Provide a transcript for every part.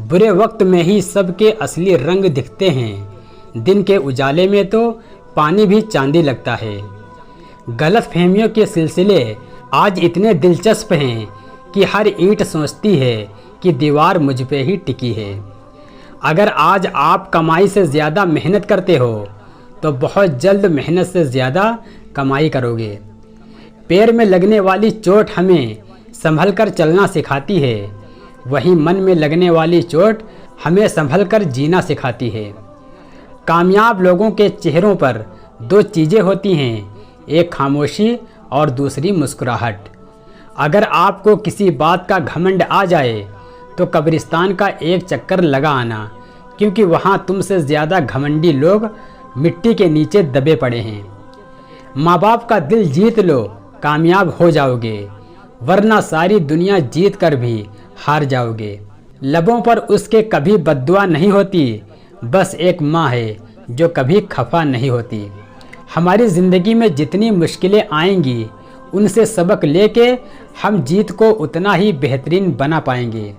बुरे वक्त में ही सबके असली रंग दिखते हैं। दिन के उजाले में तो पानी भी चांदी लगता है। गलतफहमियों के सिलसिले आज इतने दिलचस्प हैं कि हर ईंट सोचती है कि दीवार मुझ पे ही टिकी है। अगर आज आप कमाई से ज़्यादा मेहनत करते हो तो बहुत जल्द मेहनत से ज़्यादा कमाई करोगे। पैर में लगने वाली चोट हमें संभल कर चलना सिखाती है, वहीं मन में लगने वाली चोट हमें संभल कर जीना सिखाती है। कामयाब लोगों के चेहरों पर दो चीज़ें होती हैं, एक खामोशी और दूसरी मुस्कुराहट। अगर आपको किसी बात का घमंड आ जाए तो कब्रिस्तान का एक चक्कर लगा आना, क्योंकि वहाँ तुमसे ज़्यादा घमंडी लोग मिट्टी के नीचे दबे पड़े हैं। माँ बाप का दिल जीत लो, कामयाब हो जाओगे, वरना सारी दुनिया जीत कर भी हार जाओगे। लबों पर उसके कभी बद्दुआ नहीं होती, बस एक माँ है जो कभी खफा नहीं होती। हमारी ज़िंदगी में जितनी मुश्किलें आएंगी उनसे सबक लेके हम जीत को उतना ही बेहतरीन बना पाएंगे।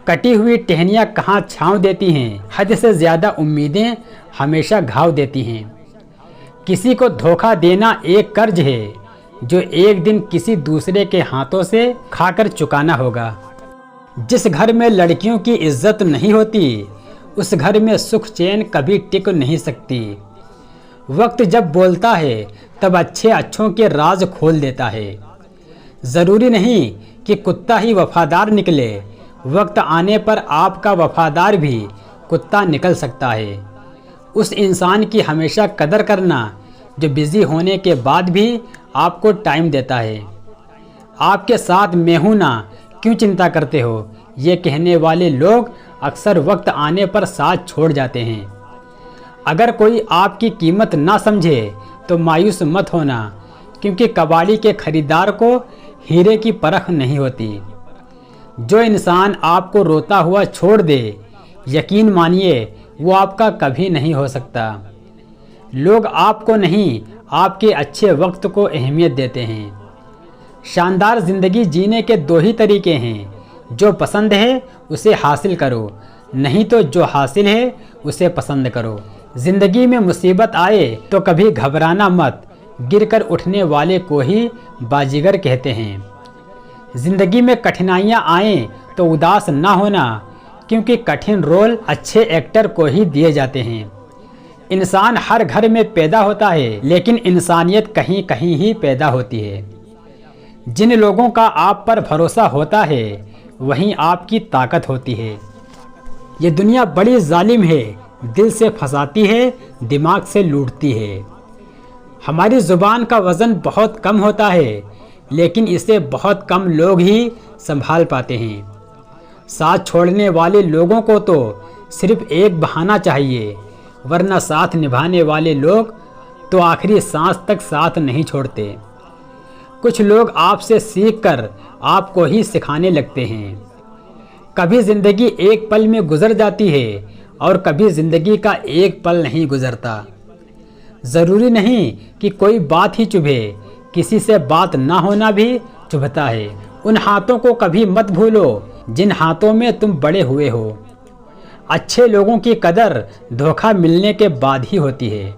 कटी हुई टहनियाँ कहाँ छाँव देती हैं, हद से ज़्यादा उम्मीदें हमेशा घाव देती हैं। किसी को धोखा देना एक कर्ज है जो एक दिन किसी दूसरे के हाथों से खाकर चुकाना होगा। जिस घर में लड़कियों की इज्जत नहीं होती उस घर में सुख चैन कभी टिक नहीं सकती। वक्त जब बोलता है तब अच्छे अच्छों के राज खोल देता है। ज़रूरी नहीं कि कुत्ता ही वफादार निकले, वक्त आने पर आपका वफादार भी कुत्ता निकल सकता है। उस इंसान की हमेशा कदर करना जो बिज़ी होने के बाद भी आपको टाइम देता है। आपके साथ मैं हूं ना, क्यों चिंता करते हो, ये कहने वाले लोग अक्सर वक्त आने पर साथ छोड़ जाते हैं। अगर कोई आपकी कीमत ना समझे तो मायूस मत होना, क्योंकि कबाड़ी के खरीदार को हीरे की परख नहीं होती। जो इंसान आपको रोता हुआ छोड़ दे, यकीन मानिए वो आपका कभी नहीं हो सकता। लोग आपको नहीं, आपके अच्छे वक्त को अहमियत देते हैं। शानदार ज़िंदगी जीने के दो ही तरीके हैं, जो पसंद है उसे हासिल करो, नहीं तो जो हासिल है उसे पसंद करो। ज़िंदगी में मुसीबत आए तो कभी घबराना मत, गिरकर उठने वाले को ही बाजीगर कहते हैं। ज़िंदगी में कठिनाइयाँ आएँ तो उदास ना होना, क्योंकि कठिन रोल अच्छे एक्टर को ही दिए जाते हैं। इंसान हर घर में पैदा होता है, लेकिन इंसानियत कहीं कहीं ही पैदा होती है। जिन लोगों का आप पर भरोसा होता है वहीं आपकी ताकत होती है। ये दुनिया बड़ी जालिम है, दिल से फंसाती है, दिमाग से लूटती है। हमारी ज़ुबान का वज़न बहुत कम होता है, लेकिन इसे बहुत कम लोग ही संभाल पाते हैं। साथ छोड़ने वाले लोगों को तो सिर्फ एक बहाना चाहिए, वरना साथ निभाने वाले लोग तो आखिरी सांस तक साथ नहीं छोड़ते। कुछ लोग आपसे सीखकर आपको ही सिखाने लगते हैं। कभी ज़िंदगी एक पल में गुजर जाती है और कभी ज़िंदगी का एक पल नहीं गुजरता। ज़रूरी नहीं कि कोई बात ही चुभे, किसी से बात ना होना भी चुभता है। उन हाथों को कभी मत भूलो जिन हाथों में तुम बड़े हुए हो। अच्छे लोगों की कदर धोखा मिलने के बाद ही होती है।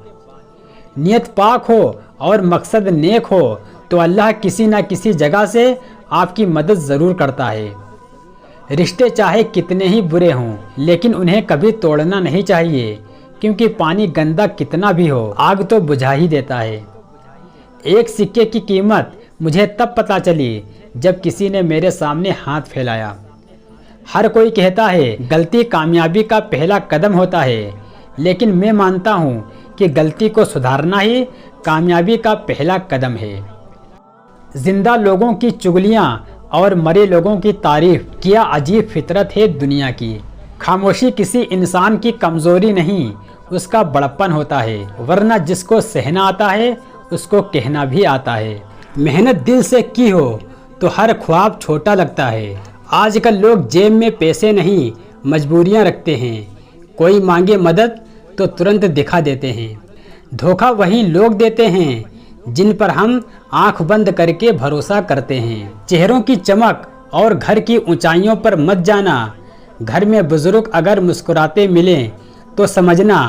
नियत पाक हो और मकसद नेक हो तो अल्लाह किसी न किसी जगह से आपकी मदद ज़रूर करता है। रिश्ते चाहे कितने ही बुरे हों, लेकिन उन्हें कभी तोड़ना नहीं चाहिए, क्योंकि पानी गंदा कितना भी हो आग तो बुझा ही देता है। एक सिक्के की कीमत मुझे तब पता चली जब किसी ने मेरे सामने हाथ फैलाया। हर कोई कहता है गलती कामयाबी का पहला कदम होता है, लेकिन मैं मानता हूँ कि गलती को सुधारना ही कामयाबी का पहला कदम है। जिंदा लोगों की चुगलियाँ और मरे लोगों की तारीफ क्या अजीब फितरत है दुनिया की। खामोशी किसी इंसान की कमज़ोरी नहीं, उसका बड़प्पन होता है, वरना जिसको सहना आता है उसको कहना भी आता है। मेहनत दिल से की हो तो हर ख्वाब छोटा लगता है। आजकल लोग जेब में पैसे नहीं, मजबूरियां रखते हैं। कोई मांगे मदद तो तुरंत दिखा देते हैं। धोखा वही लोग देते हैं जिन पर हम आंख बंद करके भरोसा करते हैं। चेहरों की चमक और घर की ऊंचाइयों पर मत जाना, घर में बुजुर्ग अगर मुस्कुराते मिलें तो समझना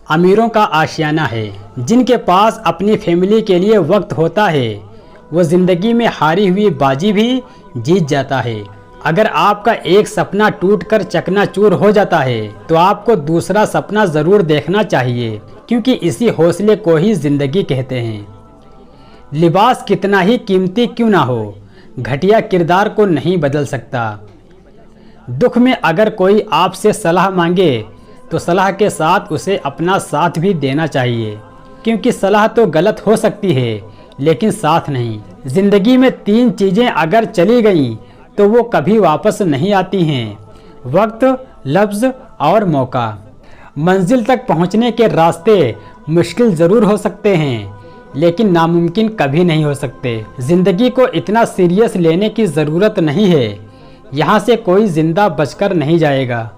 अमीरों का आशियाना है। जिनके पास अपनी फैमिली के लिए वक्त होता है वो ज़िंदगी में हारी हुई बाजी भी जीत जाता है। अगर आपका एक सपना टूटकर चकनाचूर हो जाता है तो आपको दूसरा सपना ज़रूर देखना चाहिए, क्योंकि इसी हौसले को ही ज़िंदगी कहते हैं। लिबास कितना ही कीमती क्यों ना हो, घटिया किरदार को नहीं बदल सकता। दुख में अगर कोई आपसे सलाह मांगे तो सलाह के साथ उसे अपना साथ भी देना चाहिए, क्योंकि सलाह तो गलत हो सकती है लेकिन साथ नहीं। जिंदगी में 3 चीज़ें अगर चली गईं तो वो कभी वापस नहीं आती हैं, वक्त, लफ्ज़ और मौका। मंजिल तक पहुंचने के रास्ते मुश्किल ज़रूर हो सकते हैं लेकिन नामुमकिन कभी नहीं हो सकते। ज़िंदगी को इतना सीरियस लेने की ज़रूरत नहीं है, यहाँ से कोई ज़िंदा बचकर नहीं जाएगा।